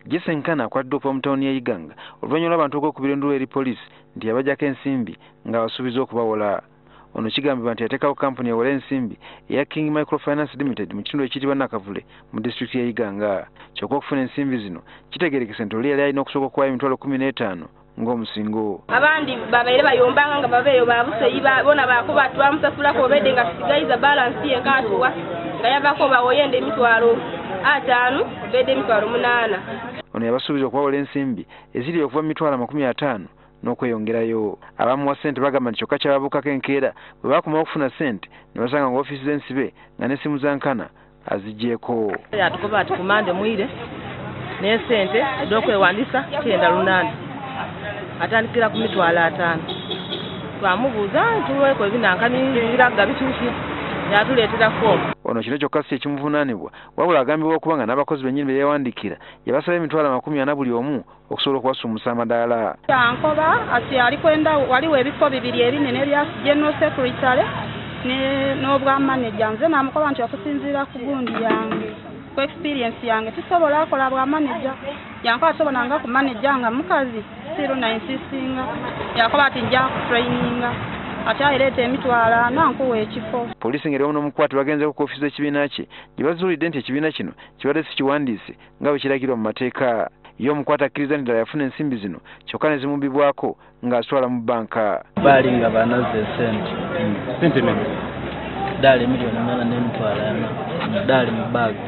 Jesenkana akwadde mu ttawuni ya Iganga oluvannyuma lw'abantu okukubira endulu eri poliisi nti yabajjako ensimbi ng'abasuubiza okubawola. Ono kigambibwa nti yateekawo kampuni ewola ensimbi eya King Microfinance Limited mu kitundu ekiyitibwa Nakavule mu disitulikiti ya Iganga. Kyokka okufuna ensimbi zino kitegeerekese nti oli yali alina okusooka okuwaayo emitwalo 15 ng'omusingo. Abandi babaire bayombanga nga babeeyo babuseeyi bona bakuba twamusasulako obedde nga tusigayiza balansi ye nkatuwa nga yavako bawoyenda emitwalo 5 obedde emitwalo 8. Ono yabasuubiza okubawola ensimbi eziri okuva mu mitwalo 50 n'okweyongerayo. Abamuwa ssente bagamba nti kyokka kyababuukako enkeera bwe bakomawo okufuna ssente ne basanga nga ofiisi z'ensibe nga n'essimu za nkana aziggyeko. Yatugoba ati kumande mwire naye ssente ed'okwewandiisa 9 atandikira ku mitwalo 5. Twamubuuza tuweeko ebinankani biraga bituuki yatuleetera foomu. Ono kino kyokka si ekimuvunaanibwa wabula agambibwa okuba nga n'abakozi bennyini be yeewandiikira yabasaba emitwalo 40 buli omu okusobola okubasuumusa amadaala. Yankoba ati ali kwenda waliwo ebifo 2 ebinene ebya General Secretary n'obwa manager. Nze namukoba nti okusinziira ku gundi yange ku experience yange tusobola akola bwa manager. Yankoba asobola nga ku manager nga mukazi siro na insisinga yakoba ati nja ku traininga ati ayirete emitwala nankuwa ekifo. Poliisi ngeri n'omukwate bagenze ku ofiisi z'ekibiina kye gye bazuulidde nti ekibiina kino kibadde si kiwandiise nga bwe kiragirwa mu mateeka. Ye omukwate akkiriza nti ddala yafuna ensimbi zino kyokka ne zimubbibwako ng'azitwala mu banka. Baali nga banaze ssente ne ddaali miliyoni 8.4 ddaali mu baagi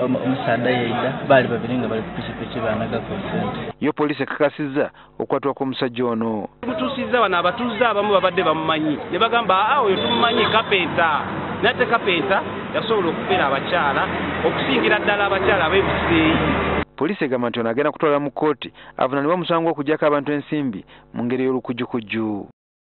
omusaadha yeida baali babiri nga bali ku pikipiki banagako ssente. Yo poliisi ekakasizza okukwatibwa kw'omusajja ono. Tutuusizza bano abatuuze abamu babadde bamumanyi ne bagamba oyo tumumanyi kapenta nate kapenta yasobola okubeera abakyala okusingira ddala abakyala ab'ebuseeyi. Poliisi egamba nti ono agenda kutwala mu kkooti avunaanibwa omusango gw'okuggyako abantu ensimbi mu ngeri y'olukujjukujju.